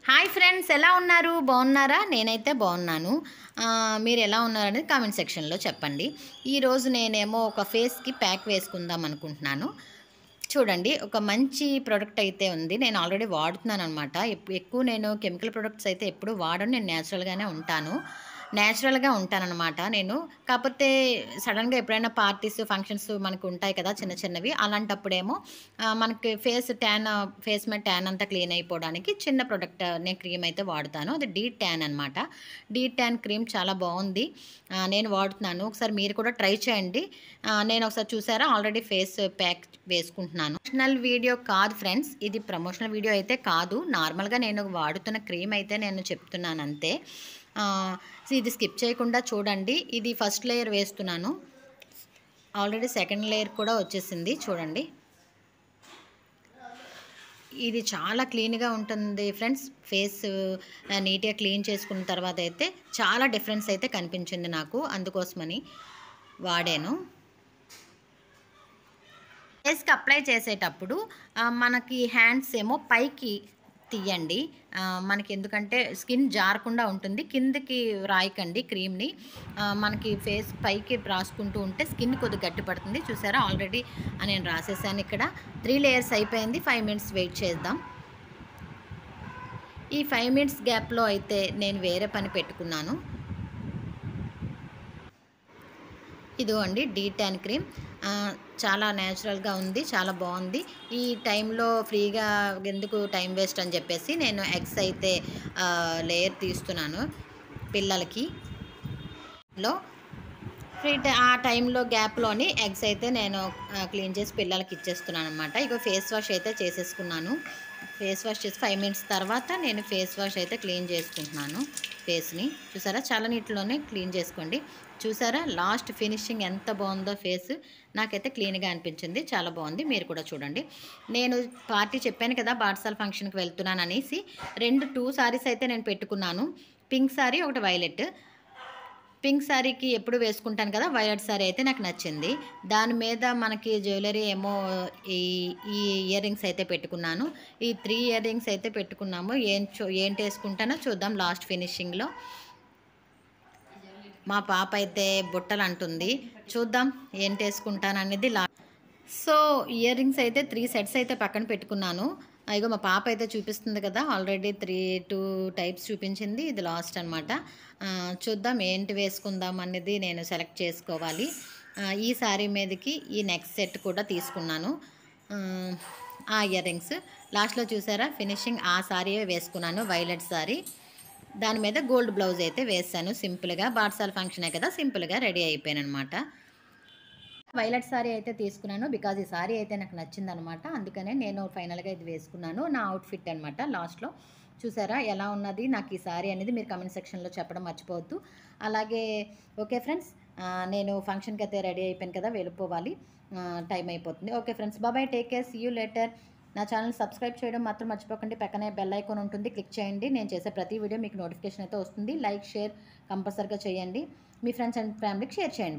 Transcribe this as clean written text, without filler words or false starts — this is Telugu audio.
హాయ్ ఫ్రెండ్స్, ఎలా ఉన్నారు? బాగున్నారా? నేనైతే బాగున్నాను. మీరు ఎలా ఉన్నారనేది కామెంట్ సెక్షన్లో చెప్పండి. ఈరోజు నేనేమో ఒక ఫేస్కి ప్యాక్ వేసుకుందాం అనుకుంటున్నాను. చూడండి, ఒక మంచి ప్రోడక్ట్ అయితే ఉంది. నేను ఆల్రెడీ వాడుతున్నాను అనమాట. ఎక్కువ నేను కెమికల్ ప్రొడక్ట్స్ అయితే ఎప్పుడు వాడను. నేను నేచురల్గా ఉంటానన్నమాట నేను. కాకపోతే సడన్గా ఎప్పుడైనా పార్టీస్ ఫంక్షన్స్ మనకు ఉంటాయి కదా, చిన్న చిన్నవి. అలాంటప్పుడేమో మనకి ఫేస్ మీద ట్యాన్ అంతా క్లీన్ అయిపోవడానికి చిన్న ప్రొడక్ట్ నేను క్రీమ్ అయితే వాడుతాను. అది డీ ట్యాన్ అనమాట. డీ ట్యాన్ క్రీమ్ చాలా బాగుంది. నేను వాడుతున్నాను. ఒకసారి మీరు కూడా ట్రై చేయండి. నేను ఒకసారి చూసారా, ఆల్రెడీ ఫేస్ ప్యాక్ వేసుకుంటున్నాను. ప్రమోషనల్ వీడియో కాదు ఫ్రెండ్స్, ఇది ప్రమోషనల్ వీడియో అయితే కాదు. నార్మల్గా నేను వాడుతున్న క్రీమ్ అయితే నేను చెప్తున్నాను అంతే. ఇది స్కిప్ చేయకుండా చూడండి. ఇది ఫస్ట్ లేయర్ వేస్తున్నాను. ఆల్రెడీ సెకండ్ లేయర్ కూడా వచ్చేసింది చూడండి. ఇది చాలా క్లీన్గా ఉంటుంది ఫ్రెండ్స్. ఫేస్ నీట్గా క్లీన్ చేసుకున్న తర్వాత అయితే చాలా డిఫరెన్స్ అయితే కనిపించింది నాకు. అందుకోసమని వాడాను. ఫేస్కి అప్లై చేసేటప్పుడు మనకి హ్యాండ్స్ ఏమో పైకి తీయండి. మనకి ఎందుకంటే స్కిన్ జారకుండా ఉంటుంది. కిందకి రాయకండి క్రీమ్ని. మనకి ఫేస్ పైకి రాసుకుంటూ ఉంటే స్కిన్ కొద్దిగా గట్టి పడుతుంది. చూసారా, ఆల్రెడీ నేను రాసేసాను. ఇక్కడ 3 లేయర్స్ అయిపోయింది. 5 మినిట్స్ వెయిట్ చేద్దాం. ఈ 5 మినిట్స్ గ్యాప్లో అయితే నేను వేరే పని పెట్టుకున్నాను. ఇదో అండి డీ ట్యాన్ క్రీమ్. చాలా న్యాచురల్గా ఉంది, చాలా బాగుంది. ఈ టైంలో ఫ్రీగా ఎందుకు టైం వేస్ట్ అని చెప్పేసి నేను ఎగ్స్ అయితే లేయర్ తీస్తున్నాను పిల్లలకి. ఆ టైంలో గ్యాప్లోని ఎగ్స్ అయితే నేను క్లీన్ చేసి పిల్లలకి ఇచ్చేస్తున్నాను అనమాట. ఇక ఫేస్ వాష్ అయితే చేసేసుకున్నాను. ఫేస్ వాష్ చేసి 5 మినిట్స్ తర్వాత నేను ఫేస్ వాష్ అయితే క్లీన్ చేసుకుంటున్నాను ఫేస్ని. చూసారా, చాలా నీటిలోనే క్లీన్ చేసుకోండి. చూసారా, లాస్ట్ ఫినిషింగ్ ఎంత బాగుందో ఫేస్. నాకైతే క్లీన్గా అనిపించింది, చాలా బాగుంది. మీరు కూడా చూడండి. నేను పార్టీ చెప్పాను కదా, బార్సాల్ ఫంక్షన్కి వెళ్తున్నాను అనేసి 2 సారీస్ అయితే నేను పెట్టుకున్నాను. పింక్ సారీ, ఒకటి వైలెట్. పింక్ శారీకి ఎప్పుడు వేసుకుంటాను కదా, వైలెట్ శారీ అయితే నాకు నచ్చింది. దాని మీద మనకి జ్యువెలరీ ఏమో ఈ ఈ ఇయర్ రింగ్స్ అయితే పెట్టుకున్నాను. ఈ 3 ఇయర్ రింగ్స్ అయితే పెట్టుకున్నాము. ఏంటి వేసుకుంటానో చూద్దాం లాస్ట్ ఫినిషింగ్లో. మా పాప అయితే బుట్టలు అంటుంది. చూద్దాం ఏంటి వేసుకుంటాననేది సో ఇయర్ రింగ్స్ అయితే 3 సెట్స్ అయితే పక్కన పెట్టుకున్నాను. ఇగో మా పాప అయితే చూపిస్తుంది కదా, ఆల్రెడీ 2 టైప్స్ చూపించింది. ఇది లాస్ట్ అనమాట. చూద్దాం ఏంటి వేసుకుందాం అనేది నేను సెలెక్ట్ చేసుకోవాలి. ఈ శారీ మీదకి ఈ నెక్స్ట్ సెట్ కూడా తీసుకున్నాను. ఆ ఇయర్ రింగ్స్ లాస్ట్లో చూసారా, ఫినిషింగ్ ఆ శారీ వేసుకున్నాను, వైలెట్ శారీ. దాని మీద గోల్డ్ బ్లౌజ్ అయితే వేసాను సింపుల్గా. బార్సాల్ ఫంక్షనే కదా, సింపుల్గా రెడీ అయిపోయాను అనమాట. వైలెట్ సారీ అయితే తీసుకున్నాను, బికాజ్ ఈ సారీ అయితే నాకు నచ్చిందనమాట. అందుకనే నేను ఫైనల్గా ఇది వేసుకున్నాను. నా అవుట్ఫిట్ అనమాట. లాస్ట్లో చూసారా ఎలా ఉన్నది నాకు ఈ సారీ అనేది, మీరు కమెంట్ సెక్షన్లో చెప్పడం మర్చిపోవద్దు. అలాగే ఓకే ఫ్రెండ్స్, నేను ఫంక్షన్కి అయితే రెడీ అయిపోయాను కదా, వెళ్ళిపోవాలి. టైం అయిపోతుంది. Okay friends, bye, take care, see you later. నా ఛానల్ సబ్స్క్రైబ్ చేయడం మాత్రం మర్చిపోకండి. పక్కనే బెల్ ఐకాన్ ఉంటుంది, క్లిక్ చేయండి. నేను చేసే ప్రతి వీడియో మీకు నోటిఫికేషన్ అయితే వస్తుంది. లైక్, షేర్ కంపల్సరీగా చేయండి. మీ ఫ్రెండ్స్ అండ్ ఫ్యామిలీకి షేర్ చేయండి.